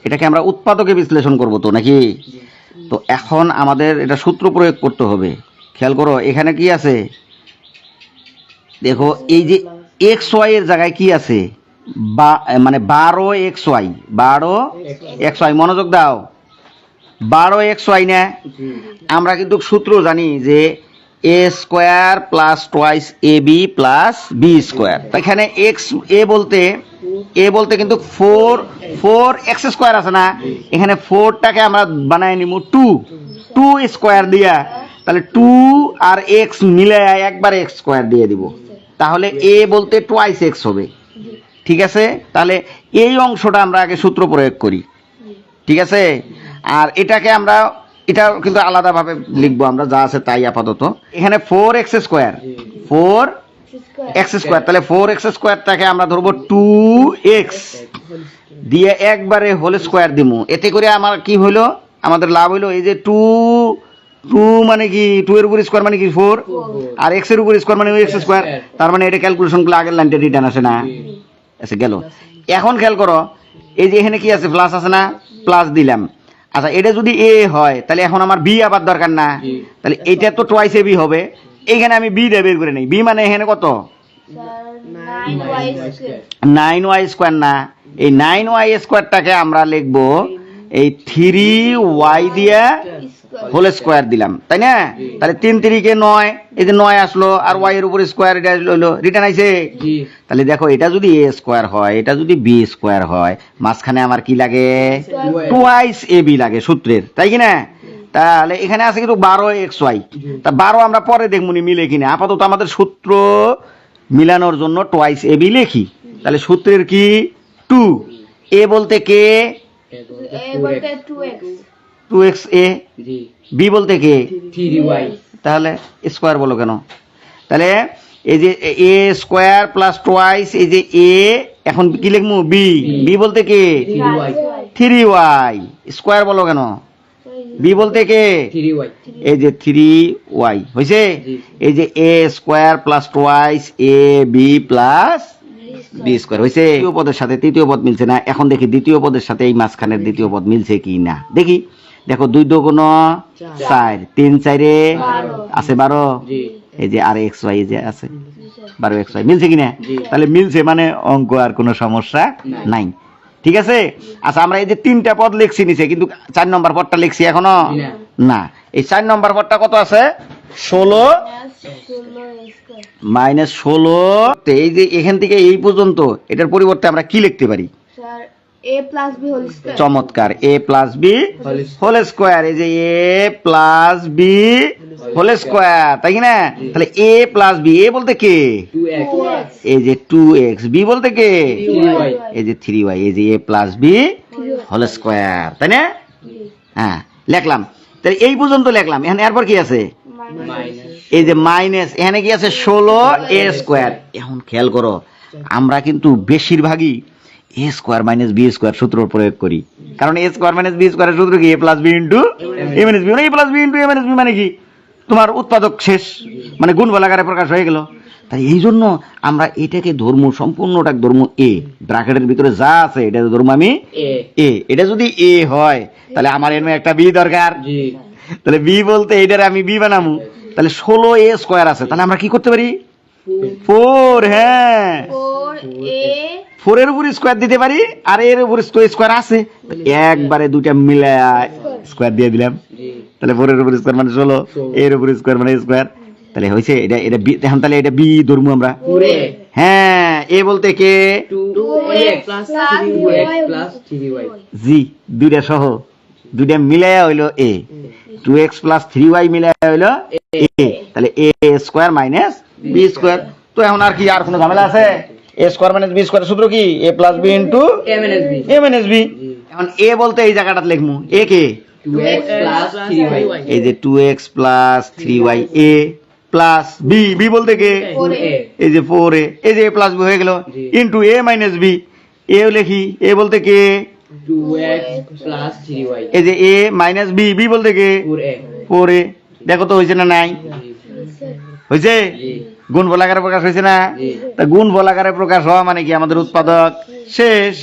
এটাকে আমরা উৎপাদকে বিশ্লেষণ করব তো নাকি? তো এখন আমাদের এটা সূত্র প্রয়োগ করতে হবে। খেয়াল করো এখানে কি আছে, দেখো এই যে এক্স ওয়াই এর জায়গায় কি আছে, মানে 12xy, 12xy, মনোযোগ দাও, 12xy না? আমরা কিন্তু সূত্র জানি যে এ square plus twice A B plus B square. এখানে এক্স এ বলতে কিন্তু ফোর এক্স স্কোয়ার আছে না, এখানে ফোরটাকে আমরা বানাই নিব টু স্কোয়ার দিয়া, তাহলে 2 আর এক্স মিলে একবার এক্স স্কোয়ার দিয়ে দিব, তাহলে এ বলতে টোয়াইস এক্স হবে। ঠিক আছে, তাহলে এই অংশটা আমরা আগে সূত্র প্রয়োগ করি। ঠিক আছে, আর এটাকে আমরা এটা কিন্তু আলাদাভাবে লিখবো আমরা, যা আছে তাই আপাতত। এখানে 4x স্কোয়ার, তাহলে 4x স্কোয়ারটাকে আমরা ধরবো 2x দিয়ে একবারে হোল স্কোয়ার দিব। এতে করে আমার কি হইলো, আমাদের লাভ হইলো এই যে 2 মানে কি 2 এর উপর স্কোয়ার মানে কি 4, আর x এর উপর স্কোয়ার মানে x স্কোয়ার, তার মানে এটা ক্যালকুলেশন করলে আগের লাইনটা রিটার্ন আসে না, এসে গেল। এখন খেয়াল করো এই যে এখানে কি আছে, প্লাস আছে না, প্লাস দিলাম। আচ্ছা, এটা যদি এ হয় তাহলে এখন আমার বি আবার দরকার না, তাহলে এটা তো টোয়াইস এ বি হবে। এইখানে আমি বি দিয়ে বের করে নেই, বি মানে এখানে কত 9y স্কোয়ার না, এই 9y স্কোয়ারটাকে আমরা লিখবো এই 3y দিয়ে হোল স্কোয়ার দিলাম, তাই না? তাহলে 3 3 কে 9, এই যে 9 আসলো, আর y এর উপর স্কোয়ার এটা হলো, রিটার্ন আইছে। তাহলে দেখো এটা যদি এ স্কোয়ার হয়, এটা যদি বি স্কোয়ার হয়, মাঝখানে আমার কি লাগে, টোয়াইস এ বি লাগে সূত্রের, তাই কি না? তাহলে এখানে আছে কিন্তু 12xy, তা 12 আমরা পরে দেখবো মিলে কিনা, আপাতত আমাদের সূত্র মিলানোর জন্য টোয়াইস এ বি লিখি। তাহলে সূত্রের কি 2, এ বলতে কে 2x এ, বি বলতে কে 3y, তাহলে স্কোয়ার বলো কেন? তাহলে এই যে এ স্কোয়ার প্লাস টোয়াইস, এই যে এ, এখন কি লিখবো বি বলতে কে 3y, স্কোয়ার বলো কেন? বি বলতে কে 3y, এই যে 3y হয়েছে। এই যে এ square plus twice A B plus B square হয়েছে। দ্বিতীয় পদের সাথে তৃতীয় পদ মিলছে না, এখন দেখি দ্বিতীয় পদের সাথে এই মাঝখানের দ্বিতীয় পদ মিলছে কি না দেখি। দেখো 2 2 4, 3 4 আছে 12, এই যে আর এক্স ওয়াই যে আছে 12xy মিলছে কিনা? তাহলে মিলছে, মানে অঙ্ক আর কোনো সমস্যা নাই। ঠিক আছে, আচ্ছা আমরা এই যে 3টা পদ লিখছি নিচে, কিন্তু 4 নম্বর পদটা লিখছি এখনো না। এই 4 নম্বর পদটা কত আছে, 16 -16। এই যে এখান থেকে এই পর্যন্ত, এটার পরিবর্তে আমরা কি লিখতে পারি? a plus b whole square. চমৎকার, a plus B whole square, এই যে a plus B whole square, তাই কি না? তাহলে a প্লাস বি, এ বলতে কে 2x, এই যে 2x, বি বলতে কে 3y, এই যে 3y, এই যে a plus B whole square, তাই না? হ্যাঁ লিখলাম, তাহলে এই পর্যন্ত লিখলাম। এখানে এরপর কি আছে, minus, এই যে মাইনাস, এখানে কি আছে 16a স্কোয়ার। এখন খেয়াল করো আমরা কিন্তু বেশিরভাগই এ স্কোয়ার মাইনাস বি স্কোয়ার সূত্র প্রয়োগ করি, কারণ এ স্কোয়ার মাইনাস বি স্কোয়ারের সূত্র কি, এ প্লাস বি ইন্টু এ মাইনাস বি, এ প্লাস বি ইন্টু এ মাইনাস বি মানে কি, তোমার উৎপাদক শেষ, মানে গুণফল আকারে প্রকাশ হয়ে গেল। তাই এই জন্য আমরা এটাকে ধর্ম, সম্পূর্ণটা ধর্ম এ, ব্র্যাকেটের ভিতরে যা আছে এটা ধর্ম আমি এ। এটা যদি এ হয় তাহলে আমার এর একটা বি দরকার, তাহলে বি বলতে এইটারে আমি বি বানাবো। তাহলে 16a স্কোয়ার আছে, তাহলে আমরা কি করতে পারি 4, হ্যাঁ 4 এর উপর স্কোয়ার দিতে পারি, আর এর উপর স্কোয়ার আছে, একবারে দুইটা মিলে স্কোয়ার দিয়ে দিলাম। তাহলে 4 এর উপর স্কোয়ার মানে 16, এর উপর স্কোয়ার মানে স্কোয়ার, তাহলে হয়েছে এটা এটা বি। এখন তাহলে এটা বি ধরবো আমরা, হ্যাঁ এ বলতে কে 2x plus 3y, জি, দুইটা সহ দুইটা মিলাইয়া হইলো এ, 2x প্লাস 3y মিলাইয়া হইলো এ, তাহলে এ স্কোয়ার মাইনাস বি স্কোয়ার। তো এখন আর কি, আর কোনো ঝামেলা আছে? এ স্কোয়ার মাইনাস বি স্কোয়ার সূত্র কি, এ প্লাস বি ইন্টু এ মাইনাস বি। এখন এ বলতে এই জায়গাটা লিখবো, এ কে 2x plus 3y, এই যে 2x প্লাস 3y, এ প্লাস বি, বি বলতে কে 4a, এই যে 4a, এই যে এ প্লাস বি হয়ে গেল ইন্টু এ মাইনাস বি, এ লিখি, এ বলতে কে 2x plus 3y, এই যে এ মাইনাস বি, বি বলতে কে 4a, 4a। দেখো তো হয়েছে না নাই, হয়েছে? গুণ ফল আকারে প্রকাশ হয়েছে না? তা গুণ ফল আকারে প্রকাশ হওয়া মানে কি, আমাদের উৎপাদক শেষ।